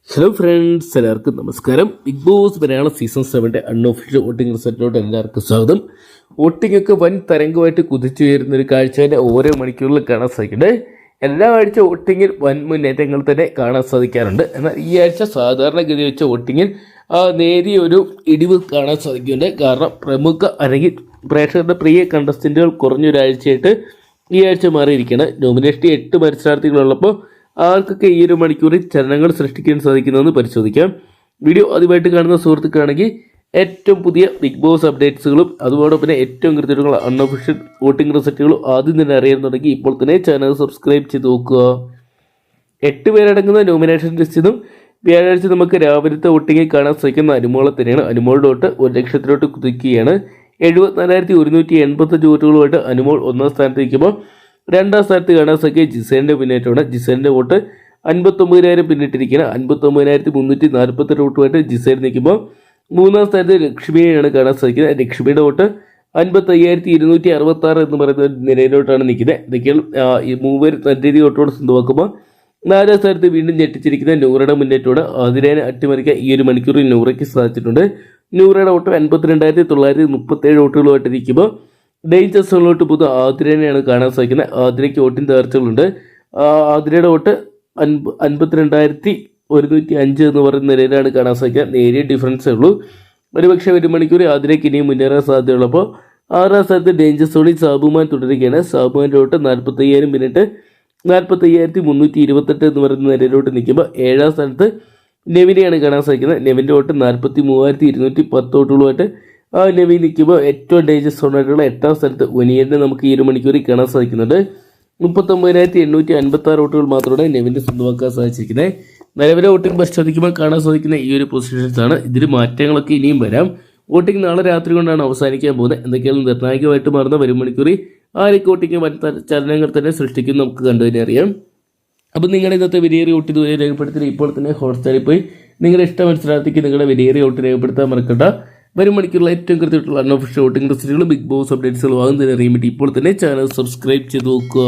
Hello friends, എല്ലാവർക്കും നമസ്കാരം. Bigg Boss Malayalam season 7 unofficial voting റിസൾട്ടിലോട്ട് എല്ലാവർക്കും സ്വാഗതം. വോട്ടിംഗ് ഒക്കെ വൻ തരംഗമായിട്ട് കുതിച്ചു വരുന്ന ഒരു കാഴ്ച തന്നെ ഓരോ മണിക്കൂറിൽ കാണാൻ സാധിക്കുന്നുണ്ട്. എല്ലാ ആഴ്ച വോട്ടിങ്ങിൽ വൻ മുന്നേറ്റങ്ങൾ തന്നെ കാണാൻ സാധിക്കാറുണ്ട്. എന്നാൽ ഈ ആഴ്ച സാധാരണഗതി വെച്ച വോട്ടിങ്ങിൽ നേരിയ ഒരു ഇടിവ് കാണാൻ സാധിക്കുന്നുണ്ട്. കാരണം പ്രമുഖ അല്ലെങ്കിൽ പ്രേക്ഷകരുടെ പ്രിയ കണ്ടസ്റ്റൻറ്റുകൾ കുറഞ്ഞൊരാഴ്ചയായിട്ട് ഈ ആഴ്ച മാറിയിരിക്കുകയാണ്. നോമിനേഷൻ 8 മത്സരാർത്ഥികളുള്ളപ്പോൾ ആർക്കൊക്കെ ഈ ഒരു മണിക്കൂറിൽ ചലനങ്ങൾ സൃഷ്ടിക്കാൻ സാധിക്കുന്നതെന്ന് പരിശോധിക്കാം. വീഡിയോ ആദ്യമായിട്ട് കാണുന്ന സുഹൃത്തുക്കാണെങ്കിൽ ഏറ്റവും പുതിയ ബിഗ് ബോസ് അപ്ഡേറ്റ്സുകളും അതോടൊപ്പം തന്നെ ഏറ്റവും കൃത്യമായിട്ടുള്ള അൺഒഫീഷ്യൽ വോട്ടിംഗ് റിസൾട്ടുകളും ആദ്യം തന്നെ അറിയാനുണ്ടെങ്കിൽ ഇപ്പോൾ തന്നെ ചാനൽ സബ്സ്ക്രൈബ് ചെയ്ത് നോക്കുക. 8 പേരടങ്ങുന്ന നോമിനേഷൻ ലിസ്റ്റിൽ നിന്നും വ്യാഴാഴ്ച നമുക്ക് രാവിലത്തെ വോട്ടിങ്ങിൽ കാണാൻ സാധിക്കുന്ന അനുമോളെ തന്നെയാണ്. അനുമോളുടെ വോട്ട് 1 ലക്ഷത്തിലോട്ട് കുതിക്കുകയാണ്. 74,185 വോട്ടുകളുമായിട്ട് അനുമോൾ 1ാം സ്ഥാനത്ത് നിൽക്കുമ്പോൾ 2ാം സ്ഥാനത്ത് കാണാൻ സാധിക്കുക ജിസേലിൻ്റെ പിന്നേറ്റമാണ്. ജിസേലിൻ്റെ വോട്ട് 59,000 പിന്നിട്ടിരിക്കുകയാണ്. 59,348 വോട്ടുമായിട്ട് ജിസേൽ നിൽക്കുമ്പോൾ 3ാം സ്ഥാനത്ത് ലക്ഷ്മിയെയാണ് കാണാൻ സാധിക്കുന്നത്. ലക്ഷ്മിയുടെ വോട്ട് 55,266 എന്ന് പറയുന്ന നിലയിലോട്ടാണ് നിൽക്കുന്നത്. ഇതൊക്കെയാണ് ഈ 3 പേർ നല്ല രീതിയിൽ വോട്ടോട് സ്വന്തമാക്കുമ്പോൾ 4ാം സ്ഥാനത്ത് വീണ്ടും ഞെട്ടിച്ചിരിക്കുന്ന നൂറയുടെ മുന്നേറ്റോട് അതിരേനെ അട്ടിമറിക്കാൻ ഈ ഒരു മണിക്കൂറിൽ നൂറയ്ക്ക് സാധിച്ചിട്ടുണ്ട്. നൂറയുടെ വോട്ട് 52,937 വോട്ടുകളുമായിട്ട് നിൽക്കുമ്പോൾ ഡേഞ്ചർ സോണിലോട്ട് പോകുന്ന ആതിരേനെയാണ് കാണാൻ സാധിക്കുന്നത്. ആതിരയ്ക്ക് വോട്ടിന് തകർച്ചകളുണ്ട്. ആതിരയുടെ വോട്ട് 52,105 എന്ന് പറയുന്ന നിലയിലാണ് കാണാൻ സാധിക്കുക. നേരിയ ഡിഫറൻസേ ഉള്ളൂ. ഒരുപക്ഷെ 1 മണിക്കൂർ ആതിരയ്ക്ക് ഇനിയും മുന്നേറാൻ സാധ്യതയുള്ളപ്പോൾ 6ാം സ്ഥാനത്ത് ഡേഞ്ചർ സോണിൽ സാബുമാൻ തുടരുകയാണ്. സാബുമാൻ്റെ വോട്ട് 45,000 പിന്നിട്ട് 45,328 എന്ന് പറയുന്ന നിലയിലോട്ട് നിൽക്കുമ്പോൾ 7ാം സ്ഥാനത്ത് നെവിനെയാണ് കാണാൻ സാധിക്കുന്നത്. നെവിൻ്റെ വോട്ട് 43,210 വോട്ടുകളുമായിട്ട് നെവി നിൽക്കുമ്പോൾ ഏറ്റവും ഡേഞ്ചർ സോണായിട്ടുള്ള 8ാം സ്ഥലത്ത് ഒനിയനെ നമുക്ക് ഈ ഒരു മണിക്കൂറിൽ കാണാൻ സാധിക്കുന്നുണ്ട്. 39,856 വോട്ടുകൾ മാത്രമാണ് നെവിൻ്റെ സ്വന്തമാക്കാൻ സാധിച്ചിരിക്കുന്നത്. നിലവിലെ വോട്ടിംഗ് പരിശോധിക്കുമ്പോൾ കാണാൻ സാധിക്കുന്ന ഈ ഒരു പൊസിഷൻസാണ്. ഇതിൽ മാറ്റങ്ങളൊക്കെ ഇനിയും വരാം. വോട്ടിംഗ് നാളെ രാത്രി കൊണ്ടാണ് അവസാനിക്കാൻ പോകുന്നത്. എന്തൊക്കെയാണ് നിർണായകമായിട്ട് മാറുന്ന വരും മണിക്കൂറിൽ ആരൊക്കെ വോട്ടിംഗ് ചലനങ്ങൾ തന്നെ സൃഷ്ടിക്കും നമുക്ക് കണ്ടു തന്നെ അറിയാം. അപ്പം നിങ്ങളുടെ ഇന്നത്തെ വിലയേറിയ വോട്ട് ഇതുവരെ രേഖപ്പെടുത്തി ഇപ്പോൾ തന്നെ ഹോട്ട്സ്റ്റാറിൽ പോയി നിങ്ങളുടെ ഇഷ്ട മത്സരാർത്ഥിക്ക് നിങ്ങളുടെ വിലയേറിയ വോട്ട് രേഖപ്പെടുത്താൻ മറക്കണ്ട. വരും മണിക്കൂറിൽ ഏറ്റവും കൃത്യമായിട്ടുള്ള അൺഒഫീഷ്യൽ വോട്ടിംഗ് റിസൾട്ടുകളും ബിഗ് ബോസ് അപ്ഡേറ്റ്സുകളും ആകും തന്നെ അറിയാൻ വേണ്ടി ഇപ്പോൾ തന്നെ ചാനൽ സബ്സ്ക്രൈബ് ചെയ്ത് നോക്കുക.